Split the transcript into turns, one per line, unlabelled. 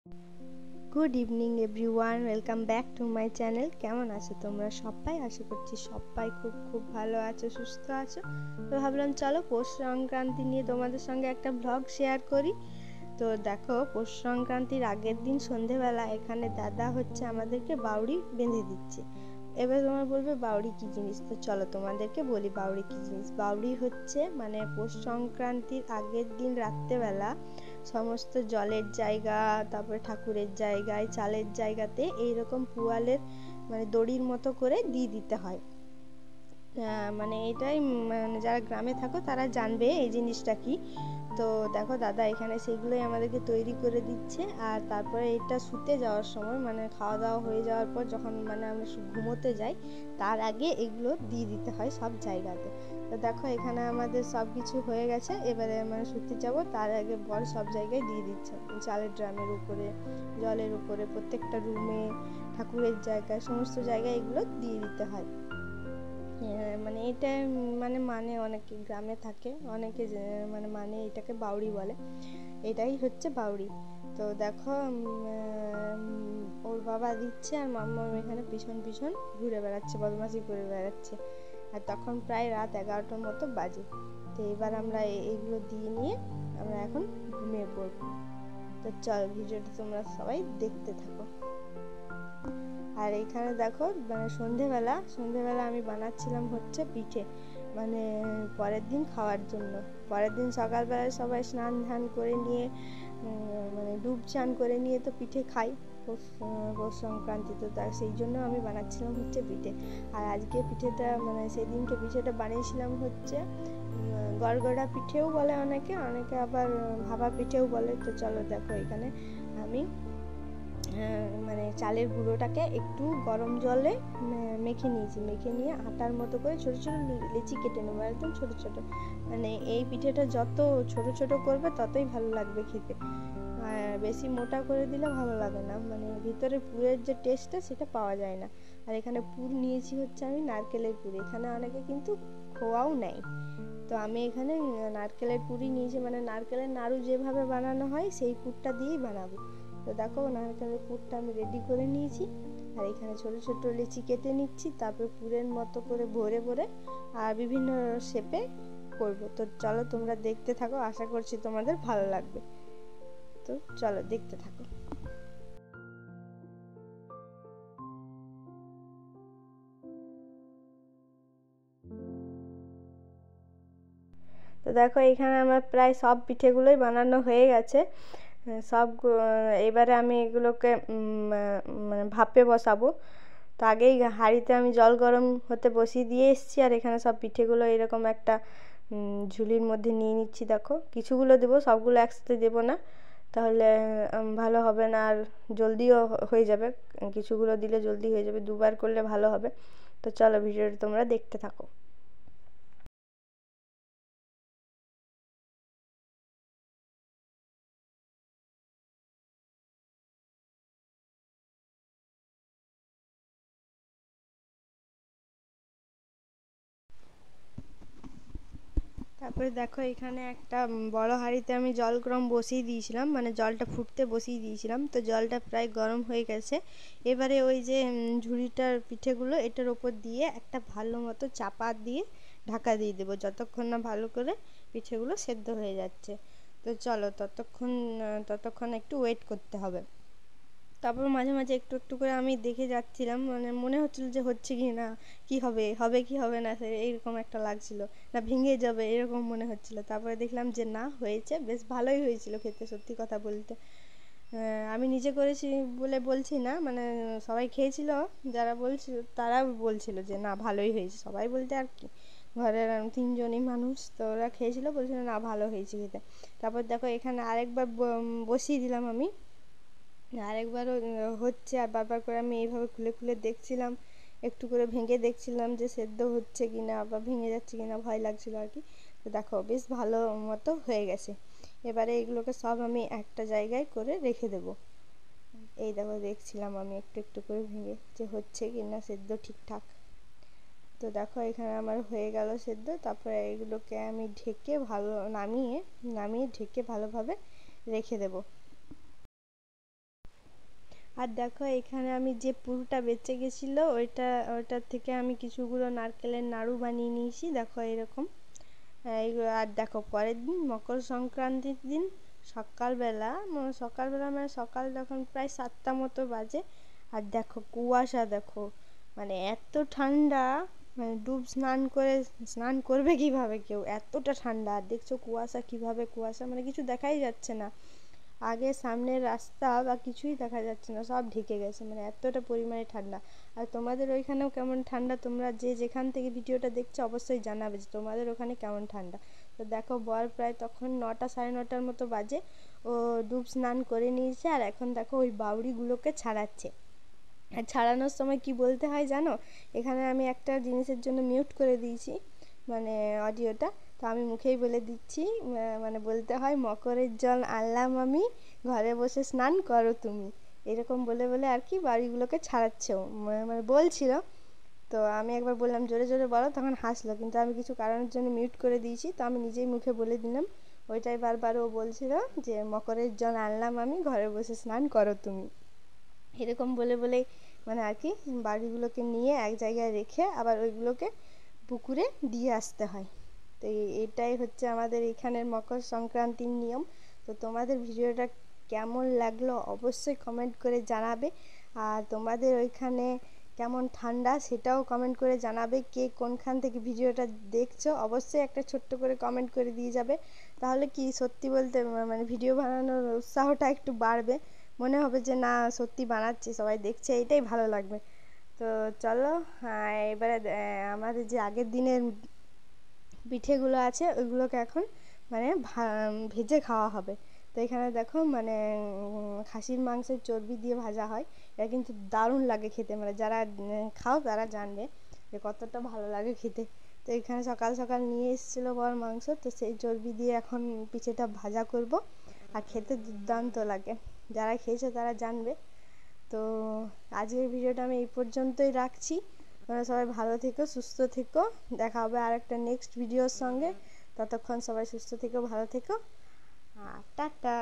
Good evening everyone, welcome back to my channel. কেমন আছো তোমরা সবাই? আশা করছি সবাই খুব খুব ভালো আছো, সুস্থ আছো। তো ভাবলাম চলো পৌষ সংক্রান্তি নিয়ে তোমাদের সঙ্গে একটা ব্লগ শেয়ার করি। তো দেখো, পৌষ সংক্রান্তির আগের দিন সন্ধেবেলা এখানে দাদা হচ্ছে আমাদেরকে বাউড়ি বেঁধে দিচ্ছে। এবার তোমরা বলবে বাউড়ি কী জিনিস, তো চলো তোমাদেরকে বলি বাউড়ি কী জিনিস। বাউড়ি হচ্ছে মানে পৌষ সংক্রান্তির আগের দিন রাত্রেবেলা সমস্ত জলের জায়গা, তারপরে ঠাকুরের জায়গায়, চালের জায়গাতে এইরকম পুয়ালের মানে দড়ির মতো করে দিয়ে দিতে হয়। মানে এটাই মানে যারা গ্রামে থাকো তারা জানবে এই জিনিসটা কি। তো দেখো দাদা এখানে সেগুলোই আমাদেরকে তৈরি করে দিচ্ছে। আর তারপরে এটা শুতে যাওয়ার সময় মানে খাওয়া দাওয়া হয়ে যাওয়ার পর যখন মানে আমরা ঘুমোতে যাই তার আগে এগুলো দিয়ে দিতে হয় সব জায়গাতে। তো দেখো এখানে আমাদের সব কিছু হয়ে গেছে, এবারে মানে শুতে যাব তার আগে বর সব জায়গায় দিয়ে দিচ্ছে, চালের ড্রামের উপরে, জলের উপরে, প্রত্যেকটা রুমে, ঠাকুরের জায়গায়, সমস্ত জায়গায় এগুলো দিয়ে দিতে হয়। মানে এটা মানে অনেকে গ্রামে থাকে, অনেকে মানে এটাকে বাউড়ি বলে। এটাই হচ্ছে বাউড়ি। তো দেখো ওর বাবা দিচ্ছে আর মাম্মা এখানে পিছন পিছন ঘুরে বেড়াচ্ছে, বদমাশি করে বেড়াচ্ছে। আর তখন প্রায় রাত 11টার মতো বাজে। তো এবার আমরা এইগুলো দিয়ে নিয়ে আমরা এখন ঘুমিয়ে পড়বো। তো চল ভিডিওটা তোমরা সবাই দেখতে থাকো। আর এইখানে দেখো মানে সন্ধেবেলা আমি বানাচ্ছিলাম হচ্ছে পিঠে, মানে পরের দিন খাওয়ার জন্য। পরের দিন সকালবেলায় সবাই স্নান ধান করে নিয়ে মানে ডুব চান করে নিয়ে তো পিঠে খাই পৌষ সংক্রান্তিতে, তার সেই জন্য আমি বানাচ্ছিলাম হচ্ছে পিঠে। আর আজকে পিঠেটা মানে সেদিনকে পিঠেটা বানিয়েছিলাম হচ্ছে গড়গড়া পিঠেও বলে অনেকে, অনেকে আবার ভাপা পিঠেও বলে। তো চলো দেখো এখানে আমি মানে চালের গুঁড়োটাকে একটু গরম জলে মেখে নিয়েছি, মেখে নিয়ে আটার মতো করে ছোটো ছোটো লেচি কেটে নেবো, একদম ছোটো ছোটো। মানে এই পিঠেটা যত ছোটো ছোটো করবে ততই ভালো লাগবে খেতে, আর বেশি মোটা করে দিলে ভালো লাগে না, মানে ভিতরে পুরের যে টেস্টটা সেটা পাওয়া যায় না। আর এখানে পুর নিয়েছি হচ্ছে আমি নারকেলের পুর, এখানে অনেকে কিন্তু খোয়াও নেয়। তো আমি এখানে নারকেলের পুরই নিয়েছি, মানে নারকেলের নাড়ু যেভাবে বানানো হয় সেই পুরটা দিয়েই বানাবো। তো দেখো নারকেলের পুরটা আমি রেডি করে নিয়েছি, আর এখানে ছোটো ছোটো লিচি কেটে নিচ্ছি, তারপর পুরের মতো করে ভরে ভরে আর বিভিন্ন শেপে করব। তো চলো তোমরা দেখতে থাকো, আশা করছি তোমাদের ভালো লাগবে। তো চলো দেখতে থাকো। তো দেখো এখানে আমার প্রায় সব পিঠেগুলোই বানানো হয়ে গেছে। সব এবারে আমি এগুলোকে মানে ভাপে বসাবো। তো আগেই হাঁড়িতে আমি জল গরম হতে বসিয়ে দিয়ে এসেছি, আর এখানে সব পিঠেগুলো এরকম একটা ঝুলির মধ্যে নিয়ে নিচ্ছি। দেখো কিছুগুলো দেবো, সবগুলো একসাথে দেবো না, তাহলে ভালো হবে না, আর জলদিও হয়ে যাবে। কিছুগুলো দিলে জলদি হয়ে যাবে, দুবার করলে ভালো হবে। তো চলো ভিডিওটা তোমরা দেখতে থাকো। তারপরে দেখো এখানে একটা বড় হাঁড়িতে আমি জল গরম বসিয়ে দিয়েছিলাম, মানে জলটা ফুটতে বসিয়ে দিয়েছিলাম। তো জলটা প্রায় গরম হয়ে গেছে। এবারে ওই যে ঝুড়িটার পিঠেগুলো এটার ওপর দিয়ে একটা ভালো মতো চাপা দিয়ে ঢাকা দিয়ে দেবো, যতক্ষণ না ভালো করে পিঠেগুলো সেদ্ধ হয়ে যাচ্ছে। তো চলো ততক্ষণ একটু ওয়েট করতে হবে। তারপর মাঝে মাঝে একটু একটু করে আমি দেখে যাচ্ছিলাম, মানে মনে হচ্ছিল যে হচ্ছে কি না, কি হবে, হবে কি হবে না, এইরকম একটা লাগছিল, না ভেঙে যাবে এরকম মনে হচ্ছিল। তারপরে দেখলাম যে না, হয়েছে, বেশ ভালোই হয়েছিল খেতে, সত্যি কথা বলতে। আমি নিজে করেছি বলে বলছি না, মানে সবাই খেয়েছিল, যারা বলছিল তারা বলছিল যে না ভালোই হয়েছে, সবাই বলতে আর কি, ঘরের 3জনই মানুষ, তো ওরা খেয়েছিল, বলছিল না ভালো হয়েছে খেতে। তারপর দেখো এখানে আরেকবার বসিয়ে দিলাম আমি, আরেকবারও হচ্ছে, আর বারবার করে আমি এইভাবে খুলে খুলে দেখছিলাম, একটু করে ভেঙে দেখছিলাম যে সেদ্ধ হচ্ছে কি না বা ভেঙে যাচ্ছে কি না, ভয় লাগছিল আর কি। তো দেখো বেশ ভালো মতো হয়ে গেছে। এবারে এগুলোকে সব আমি একটা জায়গায় করে রেখে দেবো। এই দেখো দেখছিলাম আমি একটু একটু করে ভেঙে যে হচ্ছে কি না সেদ্ধ ঠিকঠাক। তো দেখো এখানে আমার হয়ে গেল সেদ্ধ। তারপরে এগুলোকে আমি ঢেকে নামিয়ে ঢেকে ভালোভাবে রেখে দেবো। আর দেখো এখানে আমি যে পুরটা বেঁচে গেছিলো ওইটার থেকে আমি কিছুগুলো নারকেলের নাড়ু বানিয়ে নিয়েছি, দেখো এরকম। এইগুলো। আর দেখো পরের দিন মকর সংক্রান্তির দিন সকালবেলা মানে সকাল যখন প্রায় 7টা মতো বাজে, আর দেখো কুয়াশা দেখো, মানে এত ঠান্ডা, মানে স্নান করবে কিভাবে কেউ, এতটা ঠান্ডা। আর দেখছো কুয়াশা কিভাবে, কুয়াশা মানে কিছু দেখাই যাচ্ছে না, আগে সামনের রাস্তা বা কিছুই দেখা যাচ্ছে না, সব ঢেকে গেছে, মানে এতটা পরিমাণে ঠান্ডা। আর তোমাদের ওইখানেও কেমন ঠান্ডা, তোমরা যে যেখান থেকে ভিডিওটা দেখছো অবশ্যই জানাবে যে তোমাদের ওখানে কেমন ঠান্ডা। তো দেখো বর প্রায় তখন 9টা সাড়ে 9টার মতো বাজে, ও ডুব স্নান করে নিয়েছে, আর এখন দেখো ওই বাউরিগুলোকে ছাড়াচ্ছে। আর ছাড়ানোর সময় কি বলতে হয় জানো, এখানে আমি একটা জিনিসের জন্য মিউট করে দিয়েছি, মানে অডিওটা, তো আমি মুখেই বলে দিচ্ছি, মানে বলতে হয় মকরের জল আনলাম আমি, ঘরে বসে স্নান করো তুমি, এরকম বলে বলে আর কি বাড়িগুলোকে ছাড়াচ্ছে ও, মানে বলছিল। তো আমি একবার বললাম জোরে জোরে বলো, তখন হাসলো, কিন্তু আমি কিছু কারণের জন্য মিউট করে দিয়েছি, তো আমি নিজেই মুখে বলে দিলাম। ওইটাই বারবার ও বলছিল যে মকরের জল আনলাম আমি, ঘরে বসে স্নান করো তুমি, এরকম বলে বলেই মানে আর কি বাড়িগুলোকে নিয়ে এক জায়গায় রেখে আবার ওইগুলোকে পুকুরে দিয়ে আসতে হয়। তো এটাই হচ্ছে আমাদের এখানের মকর সংক্রান্তির নিয়ম। তো তোমাদের ভিডিওটা কেমন লাগলো অবশ্যই কমেন্ট করে জানাবে, আর তোমাদের ওইখানে কেমন ঠান্ডা সেটাও কমেন্ট করে জানাবে, কে কোনখান থেকে ভিডিওটা দেখছো অবশ্যই একটা ছোট্ট করে কমেন্ট করে দিয়ে যাবে, তাহলে কি সত্যি বলতে মানে ভিডিও বানানোর উৎসাহটা একটু বাড়বে, মনে হবে যে না সত্যি বানাচ্ছি, সবাই দেখছে, এটাই ভালো লাগবে। তো চলো, এবারে আমাদের যে আগের দিনের পিঠেগুলো আছে ওইগুলোকে এখন মানে ভেজে খাওয়া হবে। তো এখানে দেখো মানে খাসির মাংসের চর্বি দিয়ে ভাজা হয়, এটা কিন্তু দারুণ লাগে খেতে, মানে যারা খাও তারা জানবে যে কতটা ভালো লাগে খেতে। তো এখানে সকাল সকাল নিয়ে এসেছিলো বর মাংস, তো সেই চর্বি দিয়ে এখন পিঠেটা ভাজা করব, আর খেতে দুর্দান্ত লাগে, যারা খেয়েছে তারা জানবে। তো আজকের ভিডিওটা আমি এই পর্যন্তই রাখছি, তোমরা সবাই ভালো থেকো, সুস্থ থেকো, দেখা হবে আর একটা নেক্সট ভিডিওর সঙ্গে, ততক্ষণ সবাই সুস্থ থেকো, ভালো থেকো, টাটা।